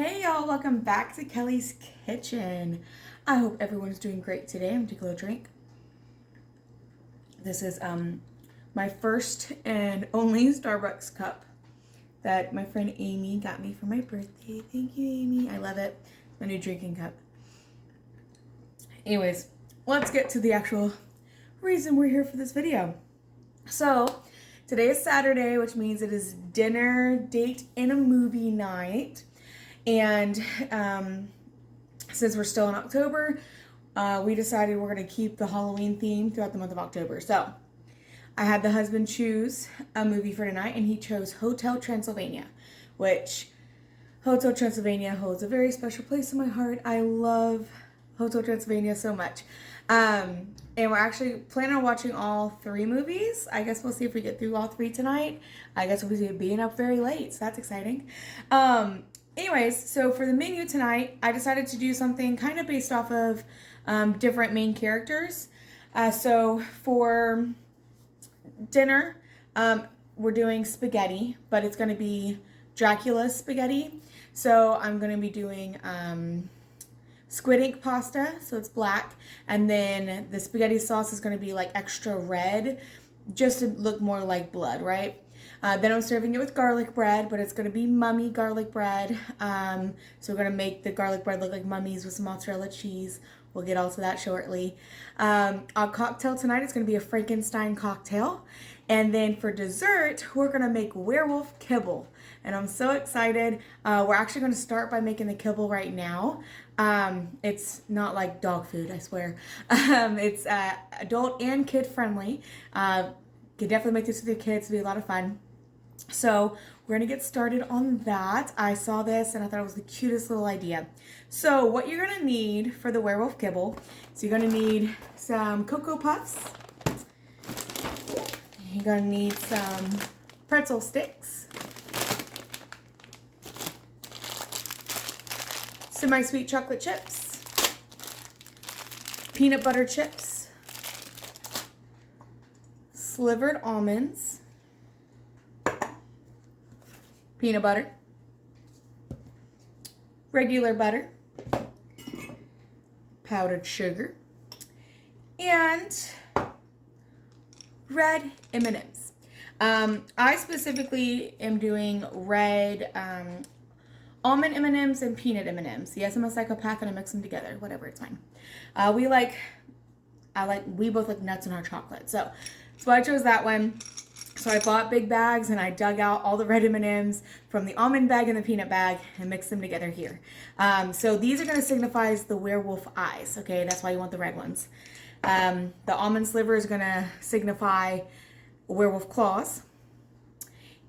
Hey y'all, welcome back to Kelly's Kitchen. I hope everyone's doing great today. I'm gonna take a little drink. This is my first and only Starbucks cup that my friend Amy got me for my birthday. Thank you, Amy. I love it. My new drinking cup. Anyways, let's get to the actual reason we're here for this video. So, today is Saturday, which means it is dinner, date, and a movie night. And since we're still in October, we decided we're going to keep the Halloween theme throughout the month of October. So I had the husband choose a movie for tonight, and he chose Hotel Transylvania, which Hotel Transylvania holds a very special place in my heart. I love Hotel Transylvania so much. And we're actually planning on watching all three movies. I guess we'll see if we get through all three tonight. I guess we'll be being up very late, so that's exciting. Anyways, so for the menu tonight, I decided to do something kind of based off of different main characters. So for dinner, we're doing spaghetti, but it's going to be Dracula spaghetti. So I'm going to be doing squid ink pasta, so it's black, and then the spaghetti sauce is going to be like extra red, just to look more like blood, right? Then I'm serving it with garlic bread, but it's going to be mummy garlic bread. So we're going to make the garlic bread look like mummies with some mozzarella cheese. We'll get all to that shortly. Our cocktail tonight is going to be a Frankenstein cocktail. And then for dessert, we're going to make Werewolf Kibble. And I'm so excited. We're actually going to start by making the kibble right now. It's not like dog food, I swear. It's adult and kid friendly. You can definitely make this with your kids. It'll be a lot of fun. So we're going to get started on that. I saw this and I thought it was the cutest little idea. So what you're going to need for the Werewolf Kibble, so you're going to need some Cocoa Puffs. You're going to need some pretzel sticks. Semi-sweet chocolate chips. Peanut butter chips. Slivered almonds. Peanut butter, regular butter, powdered sugar, and red M&Ms. I specifically am doing red almond M&Ms and peanut M&Ms. Yes, I'm a psychopath and I mix them together. Whatever, it's fine. We both like nuts in our chocolate. So I chose that one. So I bought big bags and I dug out all the red M&Ms from the almond bag and the peanut bag and mixed them together here. So these are going to signify the werewolf eyes, okay? That's why you want the red ones. The almond sliver is going to signify werewolf claws.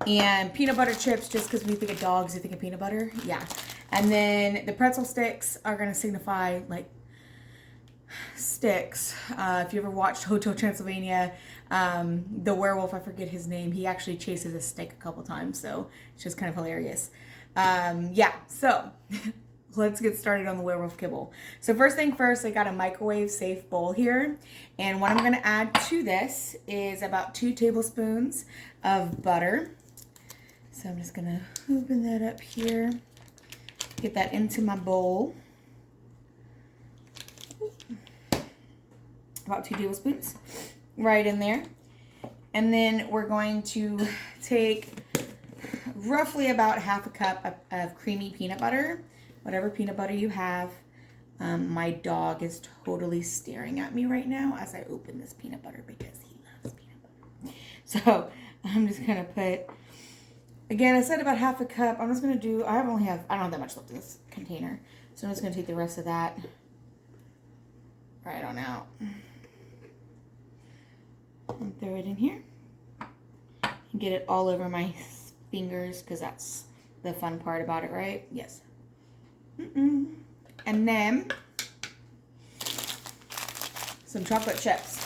And peanut butter chips, just because when you think of dogs, you think of peanut butter. Yeah. And then the pretzel sticks are going to signify like sticks. If you ever watched Hotel Transylvania, the werewolf, I forget his name, he actually chases a stick a couple times, so it's just kind of hilarious. Yeah, so let's get started on the werewolf kibble. So first thing first, I got a microwave safe bowl here, and what I'm going to add to this is about 2 tablespoons of butter. So I'm just going to open that up here, get that into my bowl. About 2 tablespoons right in there. And then we're going to take roughly about half a cup of creamy peanut butter, whatever peanut butter you have. My dog is totally staring at me right now as I open this peanut butter because he loves peanut butter. So I'm just going to put, again, I said about half a cup. I'm just going to do, I don't have that much left in this container. So I'm just going to take the rest of that right on out. And throw it in here and get it all over my fingers because that's the fun part about it, right? Yes. And then some chocolate chips.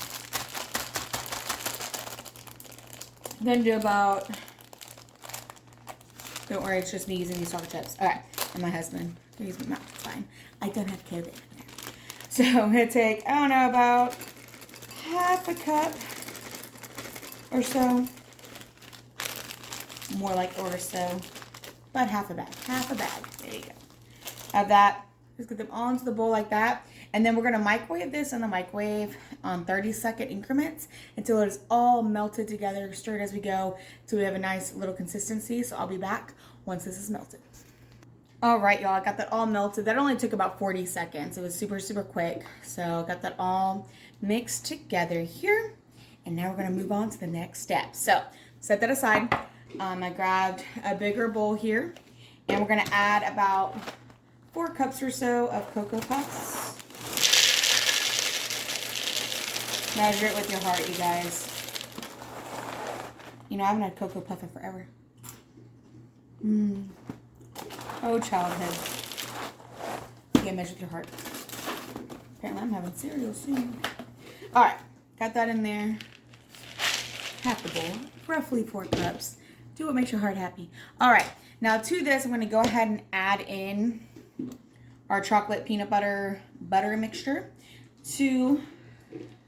Then do about, don't worry, it's just me using these chocolate chips. All right, and my husband, he's not fine. I don't have COVID. So I'm going to take, I don't know, about half a cup or so. More like or so. About half a bag. Half a bag. There you go. of that. Just get them all into the bowl like that. And then we're going to microwave this in the microwave on 30-second increments until it is all melted together, stirred as we go, so we have a nice little consistency. So I'll be back once this is melted. All right, y'all, I got that all melted. That only took about 40 seconds. It was super, super quick. So I got that all mixed together here. And now we're going to move on to the next step. So set that aside. I grabbed a bigger bowl here. And we're going to add about 4 cups or so of Cocoa Puffs. Measure it with your heart, you guys. You know, I haven't had Cocoa Puff in forever. Oh, childhood. Yeah, measure with your heart. Apparently, I'm having cereal soon. All right, got that in there. Half the bowl, roughly 4 cups. Do what makes your heart happy. All right, now to this, I'm going to go ahead and add in our chocolate peanut butter mixture to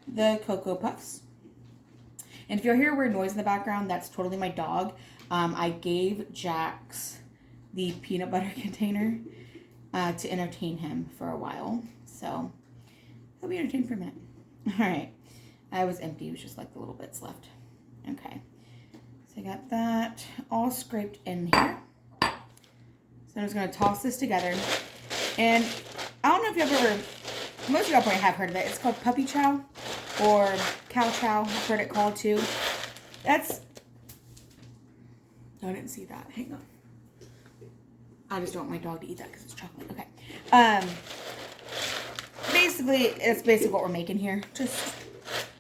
the Cocoa Puffs. And if you'll hear a weird noise in the background, that's totally my dog. I gave Jax the peanut butter container to entertain him for a while. So he'll be entertained for a minute. All right. I was empty. It was just like the little bits left. Okay. So I got that all scraped in here. So I'm just going to toss this together. And I don't know if you've ever, most of y'all probably have heard of it. It's called puppy chow or cow chow. I've heard it called too. That's, no, I didn't see that. Hang on. I just don't want my dog to eat that because it's chocolate. Okay. Basically, it's basically what we're making here. Just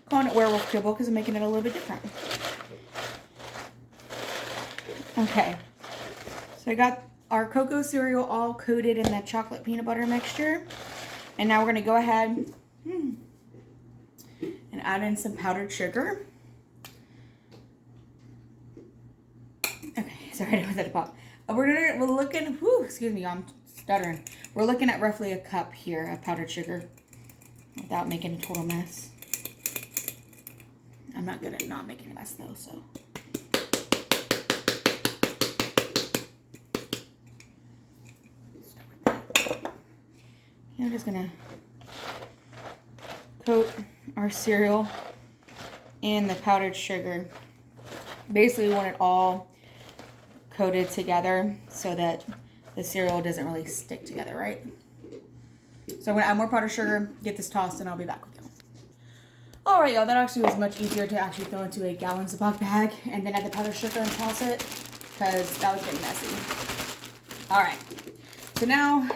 calling it Werewolf Kibble because I'm making it a little bit different. Okay. So I got our cocoa cereal all coated in that chocolate peanut butter mixture. And now we're going to go ahead and add in some powdered sugar. Okay, sorry, I was at a pop. We're looking, excuse me, I'm stuttering. We're looking at roughly a cup here of powdered sugar without making a total mess. I'm not good at not making a mess though, so. I'm just gonna coat our cereal in the powdered sugar. Basically, we want it all coated together so that the cereal doesn't really stick together, right? So I'm gonna add more powdered sugar, get this tossed, and I'll be back with you. All right, y'all, that actually was much easier to actually throw into a gallon Ziploc bag and then add the powdered sugar and toss it because that was getting messy. All right, so now,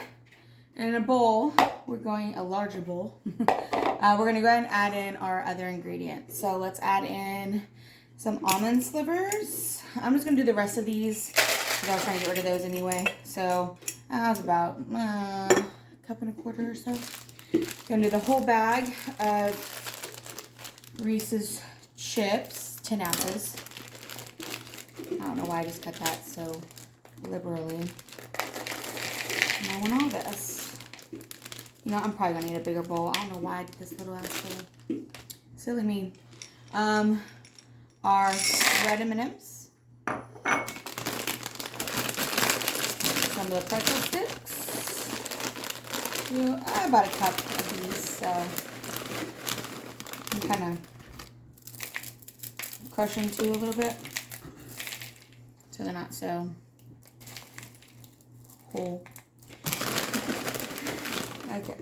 in a bowl, we're going a larger bowl. We're going to go ahead and add in our other ingredients. So let's add in some almond slivers. I'm just going to do the rest of these because I was trying to get rid of those anyway. So that was about a cup and a quarter or so. Going to do the whole bag of Reese's chips, 10 ounces. I don't know why I just cut that so liberally. And I want all this. You know, I'm probably going to need a bigger bowl. I don't know why I did this little ass bowl. Silly me. Our red M&Ms. Some of the pretzel sticks. About a cup of these. So I'm kind of crushing too a little bit. So they're not so whole. Okay.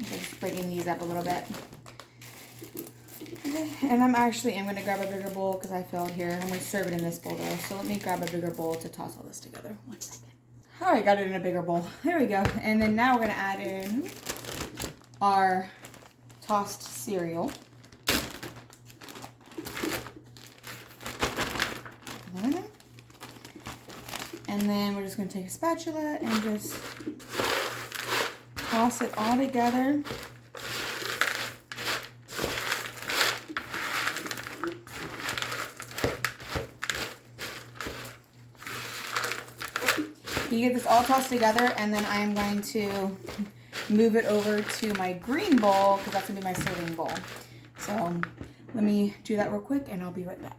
Just breaking these up a little bit. Okay. And I'm going to grab a bigger bowl because I failed here. I'm going to serve it in this bowl though. So let me grab a bigger bowl to toss all this together. 1 second. All right, got it in a bigger bowl. There we go. And then now we're going to add in our tossed cereal. And then we're just going to take a spatula and just toss it all together. You get this all tossed together, and then I'm going to move it over to my green bowl because that's going to be my serving bowl. So let me do that real quick and I'll be right back.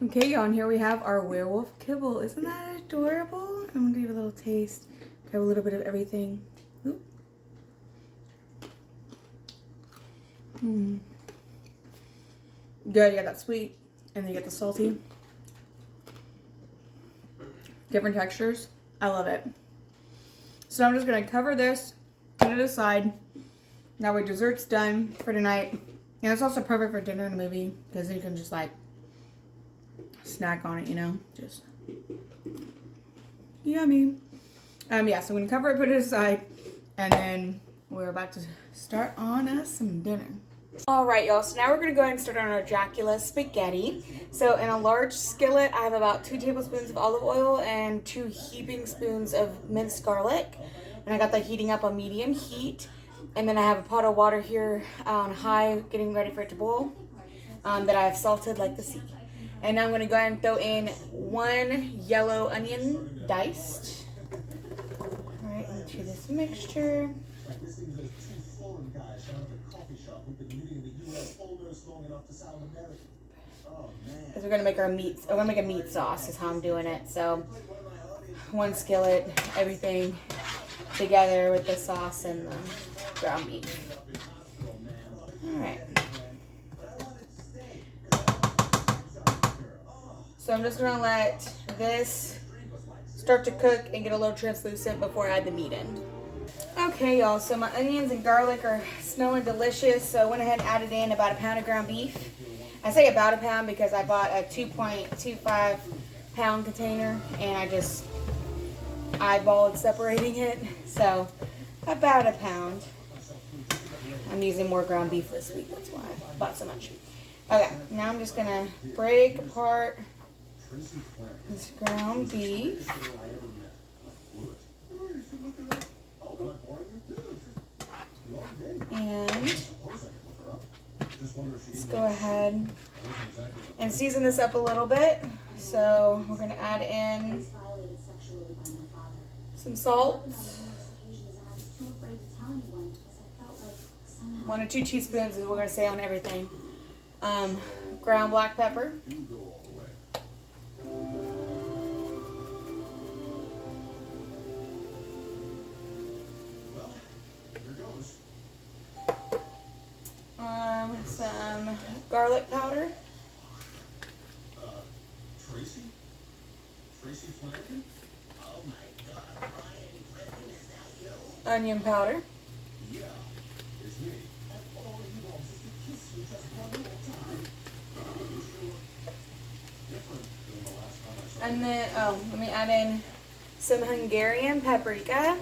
Okay, y'all, and here we have our werewolf kibble. Isn't that adorable? I'm gonna give it a little taste. Grab a little bit of everything. Ooh. Good, you got that sweet, and then you get the salty. Different textures. I love it. So I'm just gonna cover this, put it aside. That way dessert's done for tonight. And it's also perfect for dinner and a movie, because then you can just like snack on it, you know? Just yummy. Yeah, so I'm gonna cover it, put it aside, and then we're about to start on us some dinner. Alright, y'all, so now we're gonna go ahead and start on our Dracula spaghetti. So in a large skillet, I have about 2 tablespoons of olive oil and 2 heaping spoons of minced garlic. And I got that heating up on medium heat. And then I have a pot of water here on high, getting ready for it to boil, that I've salted like the sea. And now I'm gonna go ahead and throw in 1 yellow onion diced. Alright, into this mixture. Because we're gonna make our meat, I'm gonna make a meat sauce is how I'm doing it. So 1 skillet, everything together with the sauce and the ground beef. Alright. So I'm just gonna let this start to cook and get a little translucent before I add the meat in. Okay, y'all, so my onions and garlic are smelling delicious, so I went ahead and added in about 1 pound of ground beef. I say about 1 pound because I bought a 2.25 pound container and I just eyeballed separating it, so about 1 pound. I'm using more ground beef this week, that's why I bought so much. Okay, now I'm just gonna break apart this ground beef. And let's go ahead and season this up a little bit. So we're going to add in some salt, 1 or 2 teaspoons is what we're going to say on everything. Ground black pepper. Some garlic powder. Onion powder. And then, let me add in some Hungarian paprika.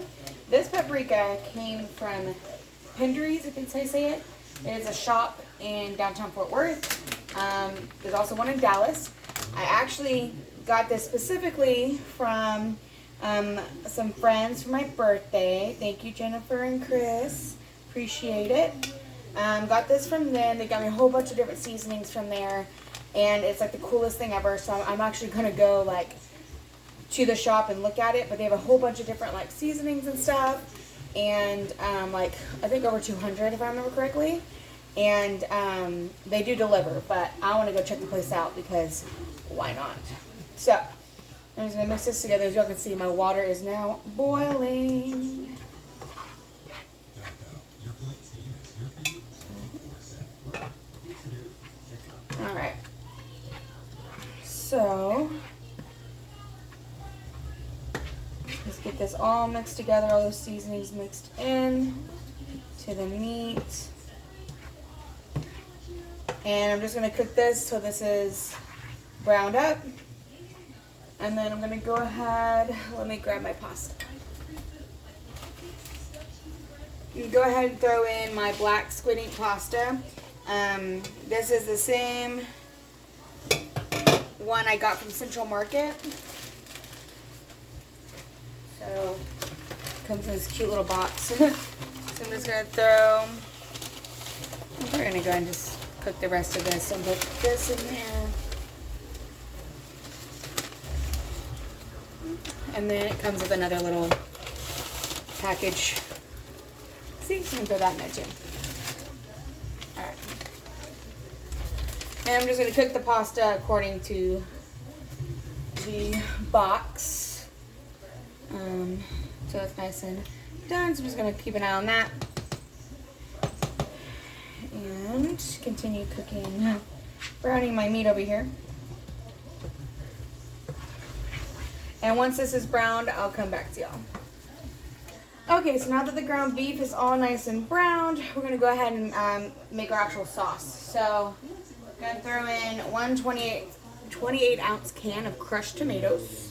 This paprika came from Pindery's, if I say it. It is a shop in downtown Fort Worth. There's also one in Dallas. I actually got this specifically from some friends for my birthday. Thank you, Jennifer and Chris. Appreciate it. Got this from them. They got me a whole bunch of different seasonings from there. And it's like the coolest thing ever. So I'm actually going to go like to the shop and look at it. But they have a whole bunch of different like seasonings and stuff. And like I think over 200 if I remember correctly, and they do deliver, but I want to go check the place out because why not? So I'm just gonna mix this together. As y'all can see, my water is now boiling. All right, so let's get this all mixed together, all those seasonings mixed in to the meat. And I'm just going to cook this till this is browned up. And then I'm going to go ahead, let me grab my pasta. You can go ahead and throw in my black squid ink pasta. This is the same one I got from Central Market. So, it comes in this cute little box. So I'm just going to throw, we're going to go ahead and just cook the rest of this and put this in there. And then it comes with another little package. See, you can throw that in there too. Alright. And I'm just going to cook the pasta according to the box. So it's nice and done. So I'm just going to keep an eye on that. And continue cooking, browning my meat over here. And once this is browned, I'll come back to y'all. Okay, so now that the ground beef is all nice and browned, we're going to go ahead and make our actual sauce. So I'm going to throw in one 28-ounce can of crushed tomatoes.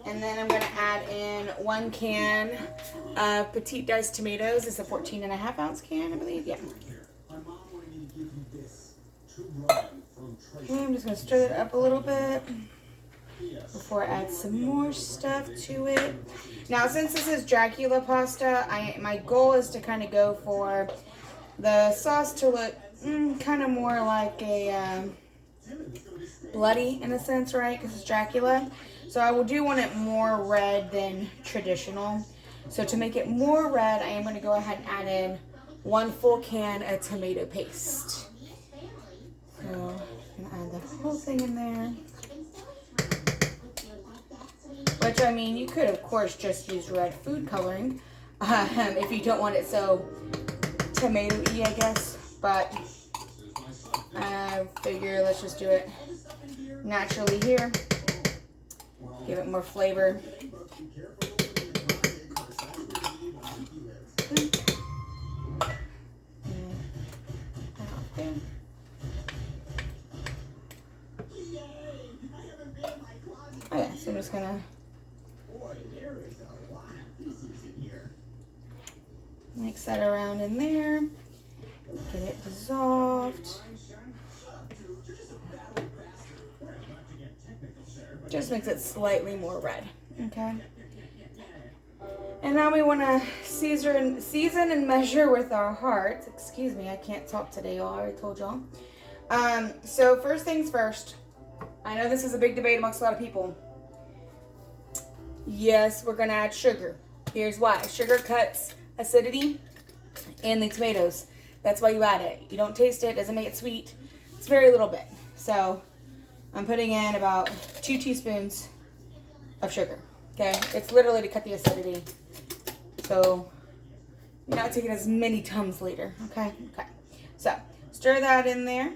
And then I'm going to add in 1 can of petite diced tomatoes. It's a 14.5-ounce can, I believe. Yeah. Okay, I'm just going to stir it up a little bit before I add some more stuff to it. Now, since this is Dracula pasta, my goal is to kind of go for the sauce to look kind of more like a bloody in a sense, right? Because it's Dracula. So I do want it more red than traditional. So to make it more red, I am going to go ahead and add in 1 full can of tomato paste. So I'm going to add the whole thing in there. Which, I mean, you could, of course, just use red food coloring if you don't want it so tomato-y, I guess. But I figure let's just do it naturally here. Give it more flavor. Okay, so I'm just gonna mix that around in there. Get it dissolved. Just makes it slightly more red, okay? And now we want to season and measure with our hearts. Excuse me, I can't talk today, y'all. I already told y'all. So first things first. I know this is a big debate amongst a lot of people. Yes, we're going to add sugar. Here's why. Sugar cuts acidity in the tomatoes. That's why you add it. You don't taste it. It doesn't make it sweet. It's very little bit. So I'm putting in about 2 teaspoons of sugar. Okay? It's literally to cut the acidity. So you're not taking as many Tums later. Okay? Okay. So stir that in there.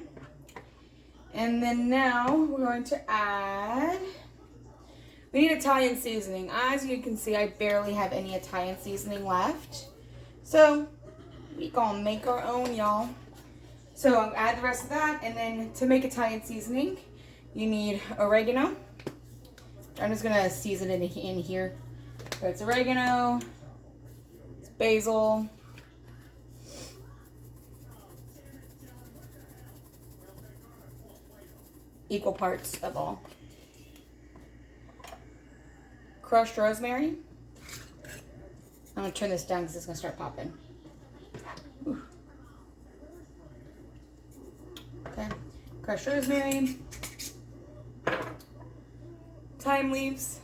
And then now we're going to add, we need Italian seasoning. As you can see, I barely have any Italian seasoning left. So we gonna make our own, y'all. So I'll add the rest of that. And then to make Italian seasoning, you need oregano. I'm just gonna season it in here. So it's oregano, it's basil, equal parts of all. Crushed rosemary. I'm gonna turn this down because it's gonna start popping. Ooh. Okay, crushed rosemary. Thyme leaves.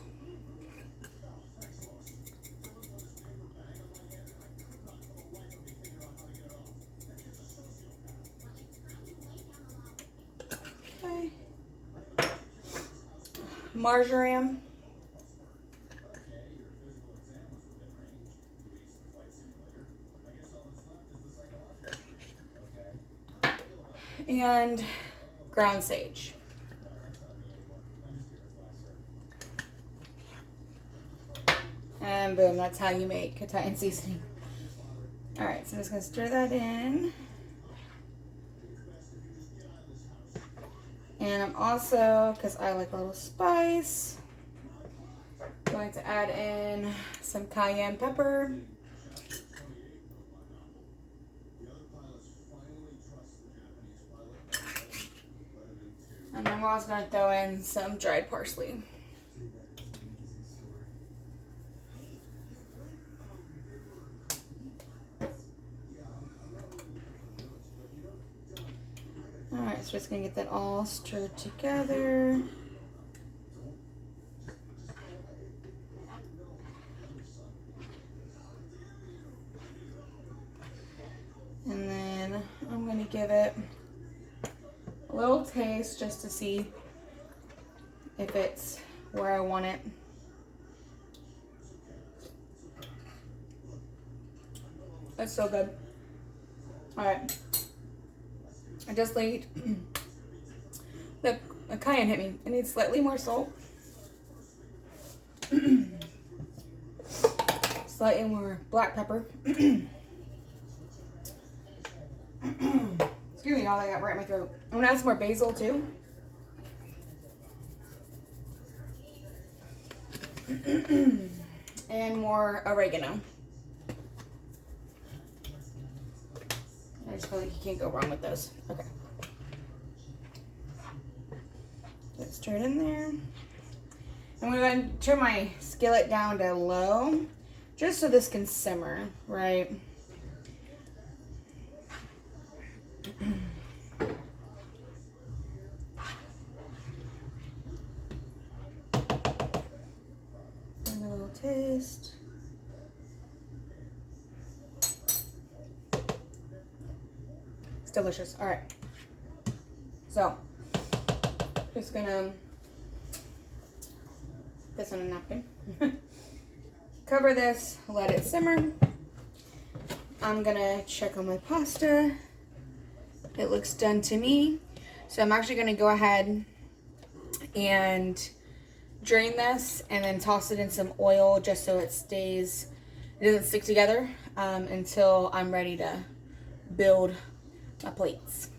Okay. Marjoram. And ground sage. And boom, that's how you make Italian seasoning. Alright, so I'm just going to stir that in. And I'm also, because I like a little spice, going to add in some cayenne pepper. And then we're also going to throw in some dried parsley. Alright, so just going to get that all stirred together. give it a little taste just to see if it's where I want it. That's so good. All right. I just laid the cayenne hit me. I need slightly more salt. Slightly more black pepper. Excuse me, all I got right in my throat. I'm gonna add some more basil too. And more oregano. I just feel like you can't go wrong with those. Okay. Let's stir it in there. I'm going to turn my skillet down to low, just so this can simmer, right? And a little taste. It's delicious. All right. So, just gonna this on a napkin. Cover this, let it simmer. I'm gonna check on my pasta. It looks done to me. So I'm actually gonna go ahead and drain this and then toss it in some oil just so it doesn't stick together until I'm ready to build my plates.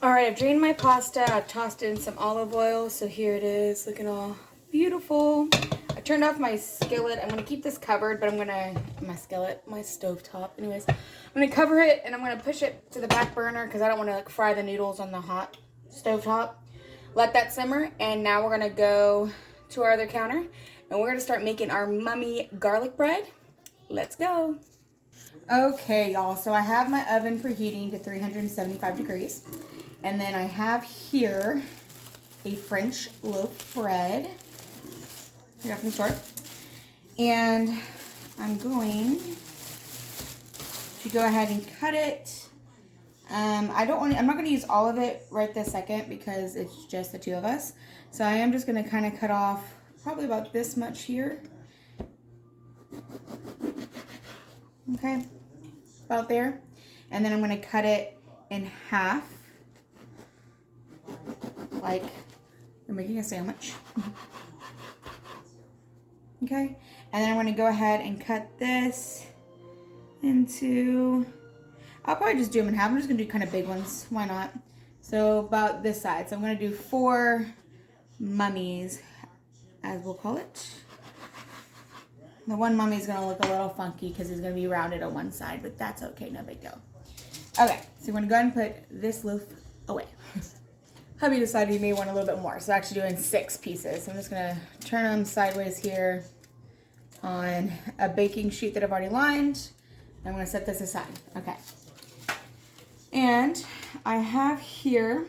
All right, I've drained my pasta. I've tossed it in some olive oil. So here it is, looking all beautiful. I turned off my skillet. I'm gonna keep this covered, but my stovetop. Anyways, I'm gonna cover it and I'm gonna push it to the back burner because I don't wanna fry the noodles on the hot stovetop. Let that simmer, and now we're gonna go to our other counter and we're gonna start making our mummy garlic bread. Let's go. Okay, y'all, so I have my oven preheating to 375 degrees. And then I have here a French loaf bread. I got from the store. And I'm going to go ahead and cut it. I'm not going to use all of it right this second because it's just the two of us. So I am just going to kind of cut off probably about this much here. Okay, about there. And then I'm going to cut it in half. Like you're making a sandwich. Okay, and then I'm going to go ahead and cut this into, I'll probably just do them in half. I'm just going to do kind of big ones. Why not? So about this side. So I'm going to do 4 mummies, as we'll call it. The one mummy is going to look a little funky because he's going to be rounded on one side, but that's okay. No big deal. Okay, so I'm going to go ahead and put this loaf away. Hubby decided he may want a little bit more, so I'm actually doing 6 pieces. I'm just going to turn them sideways here on a baking sheet that I've already lined. I'm going to set this aside. Okay. And I have here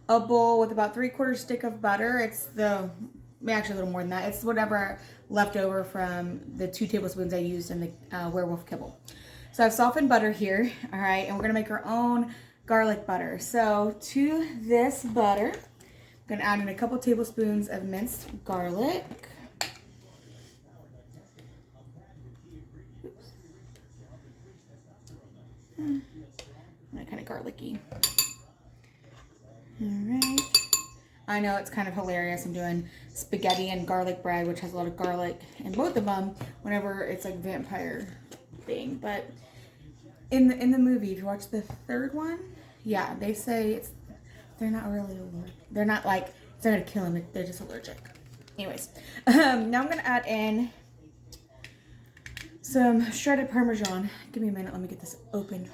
a bowl with about 3/4 stick of butter. It's actually a little more than that. It's whatever left over from the 2 tablespoons I used in the Werewolf Kibble. So I've softened butter here, all right, and we're gonna make our own garlic butter. So to this butter, I'm gonna add in a couple tablespoons of minced garlic. Kind of garlicky. All right. I know it's kind of hilarious. I'm doing spaghetti and garlic bread, which has a lot of garlic in both of them whenever it's like vampire thing. But in the movie, if you watch the 3rd one, yeah, they say they're not really allergic. They're not like, it's not gonna kill them, they're just allergic. Anyways, now I'm gonna add in some shredded Parmesan. Give me a minute, let me get this open.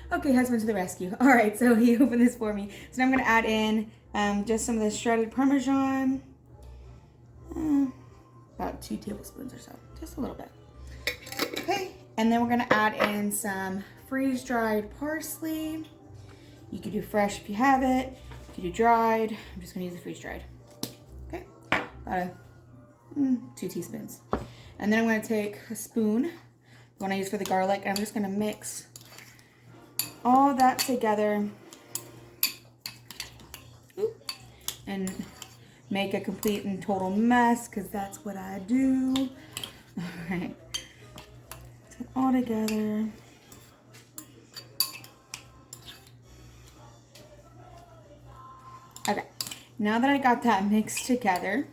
Okay, husband to the rescue. All right, so he opened this for me. So now I'm going to add in just some of this shredded Parmesan. About 2 tablespoons or so. Just a little bit. Okay, and then we're going to add in some freeze-dried parsley. You could do fresh if you have it. You could do dried. I'm just going to use the freeze-dried. Okay, about 2 teaspoons. And then I'm going to take a spoon, the one I use for the garlic, and I'm just going to mix all that together and make a complete and total mess, because that's what I do. All right, put it all together. Okay, now that I got that mixed together,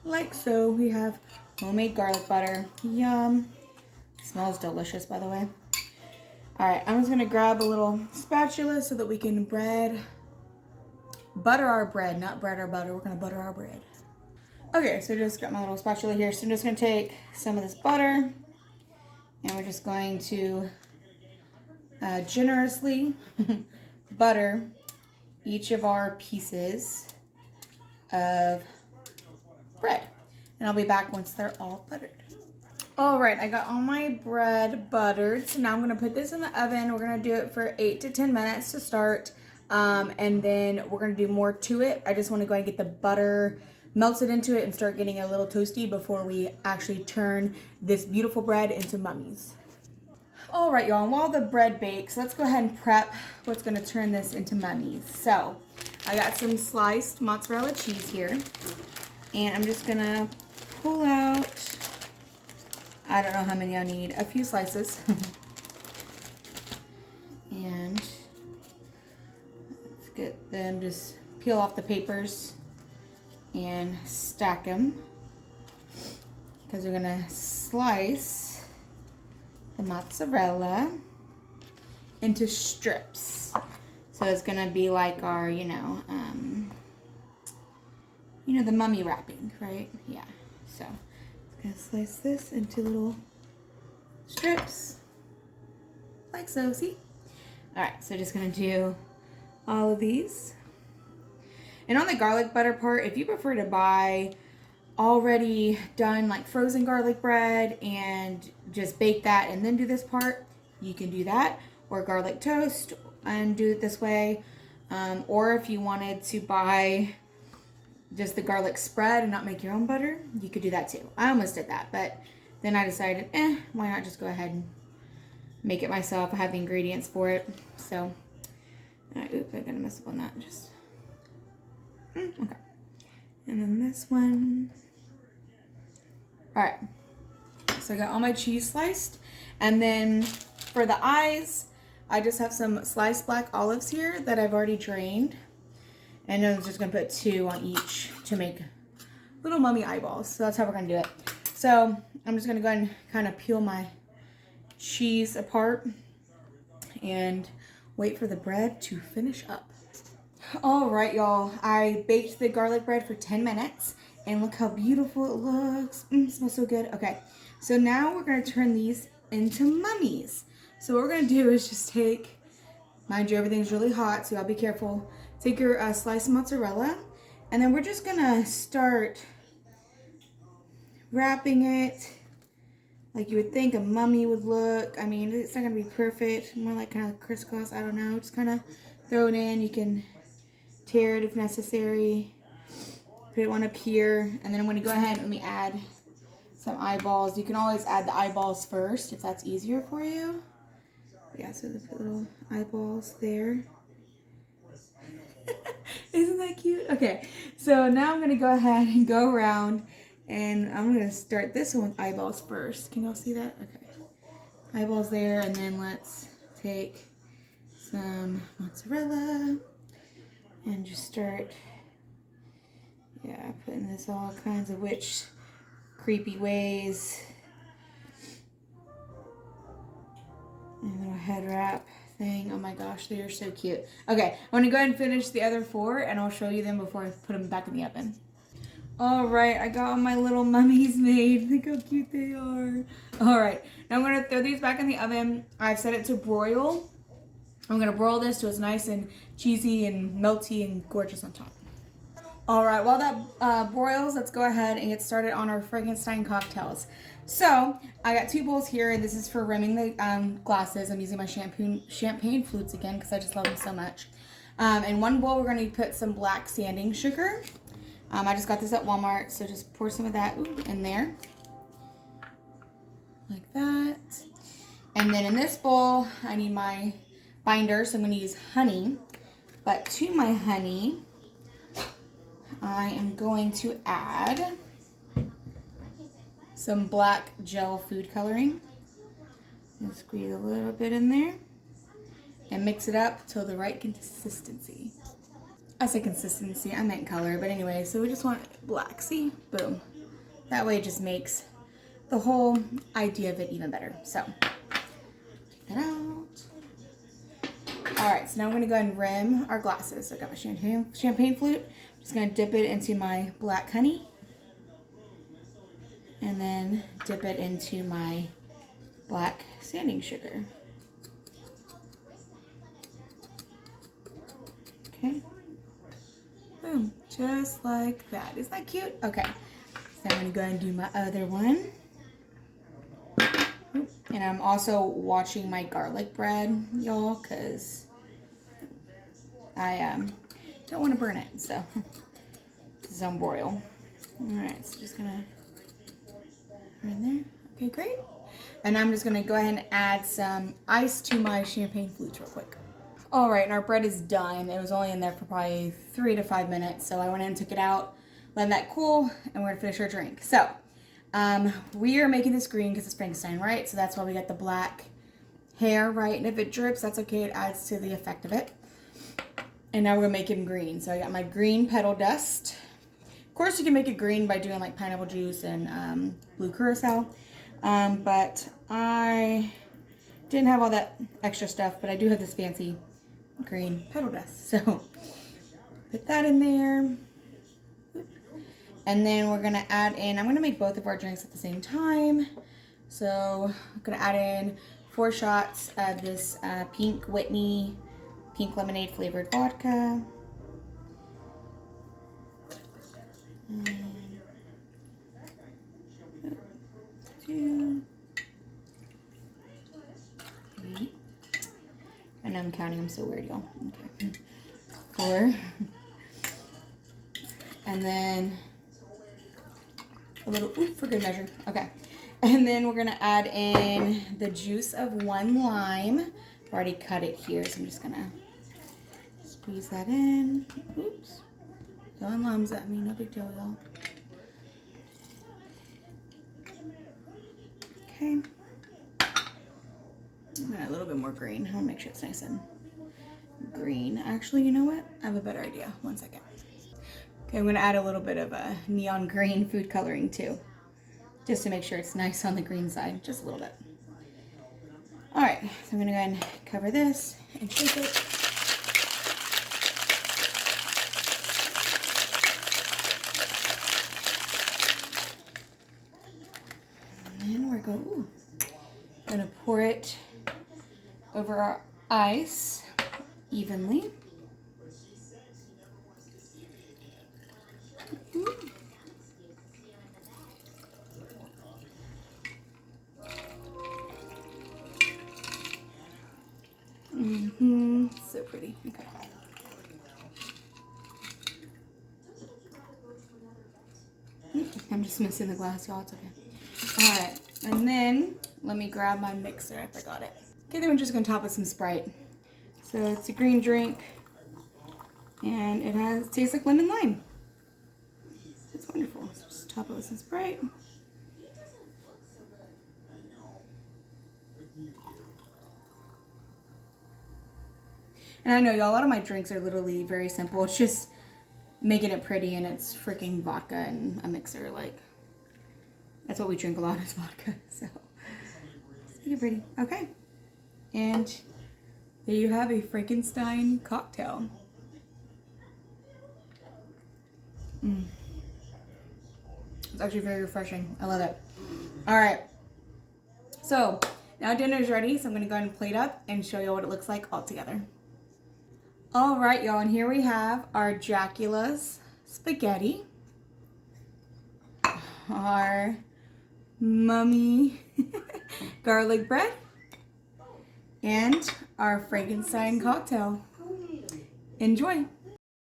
like so, we have homemade garlic butter. Yum. Smells delicious, by the way. All right, I'm just gonna grab a little spatula so that we can butter our bread, not bread our butter. We're gonna butter our bread. Okay, so just got my little spatula here. So I'm just gonna take some of this butter and we're just going to generously butter each of our pieces of bread. And I'll be back once they're all buttered. All right, I got all my bread buttered. So now I'm gonna put this in the oven. We're gonna do it for 8 to 10 minutes to start. And then we're gonna do more to it. I just wanna go ahead and get the butter melted into it and start getting a little toasty before we actually turn this beautiful bread into mummies. All right, y'all, and while the bread bakes, let's go ahead and prep what's gonna turn this into mummies. So I got some sliced mozzarella cheese here, and I'm just gonna pull out, I don't know how many I need, a few slices. And let's get them, just peel off the papers and stack them, because we're gonna slice the mozzarella into strips. So it's gonna be like our, you know, the mummy wrapping, right? Yeah. So I'm gonna slice this into little strips, like so. See? All right. So just gonna do all of these. And on the garlic butter part, if you prefer to buy already done like frozen garlic bread and just bake that and then do this part, you can do that, or garlic toast and do it this way. Or if you wanted to buy just the garlic spread and not make your own butter, you could do that too. I almost did that, but then I decided, why not just go ahead and make it myself. I have the ingredients for it. So, oops, I'm gonna mess up on that. Just okay. And then this one. All right. So I got all my cheese sliced. And then for the eyes, I just have some sliced black olives here that I've already drained. And I'm just gonna put 2 on each to make little mummy eyeballs. So that's how we're gonna do it. So I'm just gonna go ahead and kind of peel my cheese apart and wait for the bread to finish up. All right, y'all, I baked the garlic bread for 10 minutes and look how beautiful it looks. It smells so good. Okay, so now we're gonna turn these into mummies. So what we're gonna do is just take, mind you, everything's really hot, so y'all be careful. Take your sliced mozzarella, and then we're just gonna start wrapping it like you would think a mummy would look. I mean, it's not gonna be perfect, more like kind of crisscross, I don't know. Just kind of throw it in. You can tear it if necessary. Put it one up here, and then I'm gonna go ahead and let me add some eyeballs. You can always add the eyeballs first if that's easier for you. Yeah, so let's put little eyeballs there. Isn't that cute? Okay, so now I'm gonna go ahead and go around, and I'm gonna start this one with eyeballs first. Can y'all see that? Okay, eyeballs there, and then let's take some mozzarella and just start, putting this all kinds of witch creepy ways. And little head wrap thing. Oh my gosh, they are so cute. Okay, I'm gonna go ahead and finish the other 4, and I'll show you them before I put them back in the oven. All right, I got all my little mummies made. Look how cute they are. All right, now I'm gonna throw these back in the oven. I've set it to broil. I'm gonna broil this so it's nice and cheesy and melty and gorgeous on top. All right, while that broils, let's go ahead and get started on our Frankenstein cocktails. So I got 2 bowls here, and this is for rimming the glasses. I'm using my champagne flutes again because I just love them so much. In one bowl, we're going to put some black sanding sugar. I just got this at Walmart, so just pour some of that in there, like that. And then in this bowl, I need my binder, so I'm going to use honey. But to my honey, I am going to add some black gel food coloring. And squeeze a little bit in there. And mix it up till the right consistency. I say consistency, I meant color, but anyway, so we just want black, see? Boom. That way it just makes the whole idea of it even better. So, take that out. Alright, so now I'm going to go ahead and rim our glasses. So I got my champagne flute. I'm just going to dip it into my black honey. And then dip it into my black sanding sugar. Okay. Boom. Just like that. Isn't that cute? Okay. So I'm going to go ahead and do my other one. And I'm also watching my garlic bread, y'all, because I don't want to burn it. So this is on broil. Alright, so just going to right there. Okay, great. And I'm just going to go ahead and add some ice to my champagne flutes real quick. Alright, and our bread is done. It was only in there for probably 3 to 5 minutes. So I went in and took it out, let that cool, and we're going to finish our drink. So, we are making this green because it's Frankenstein, right? So that's why we got the black hair, right? And if it drips, that's okay. It adds to the effect of it. And now we're going to make him green. So I got my green petal dust. Of course, you can make it green by doing like pineapple juice and blue curacao. But I didn't have all that extra stuff, but I do have this fancy green petal dust. So put that in there. And then we're going to add in, I'm going to make both of our drinks at the same time. So I'm going to add in 4 shots of this Pink Whitney pink lemonade flavored vodka. And 2, 3. And I'm counting them so weird, y'all. Okay. 4. And then a little, for good measure. Okay. And then we're going to add in the juice of 1 lime. I've already cut it here, so I'm just going to squeeze that in. Oops. Throwing limes at me, no big deal, y'all. Okay. Add a little bit more green. I want to make sure it's nice and green. Actually, you know what? I have a better idea. 1 second. Okay, I'm going to add a little bit of a neon green food coloring too. Just to make sure it's nice on the green side. Just a little bit. Alright, so I'm going to go ahead and cover this and shake it. And then we're going to pour it over our ice evenly. So pretty. Okay. I'm just missing the glass, y'all. It's okay. Alright, and then let me grab my mixer. I forgot it. Okay, then we're just going to top it with some Sprite. So it's a green drink, and it tastes like lemon lime. It's wonderful. So just top it with some Sprite. And I know, y'all, a lot of my drinks are literally very simple. It's just making it pretty, and it's freaking vodka and a mixer. Like, that's what we drink a lot is vodka. So, let's make it pretty. Okay. And there you have a Frankenstein cocktail. It's actually very refreshing. I love it. All right. So, now dinner is ready. So, I'm going to go ahead and plate up and show you what it looks like all together. All right, y'all, and here we have our Dracula's spaghetti, our mummy garlic bread, and our Frankenstein cocktail. Enjoy.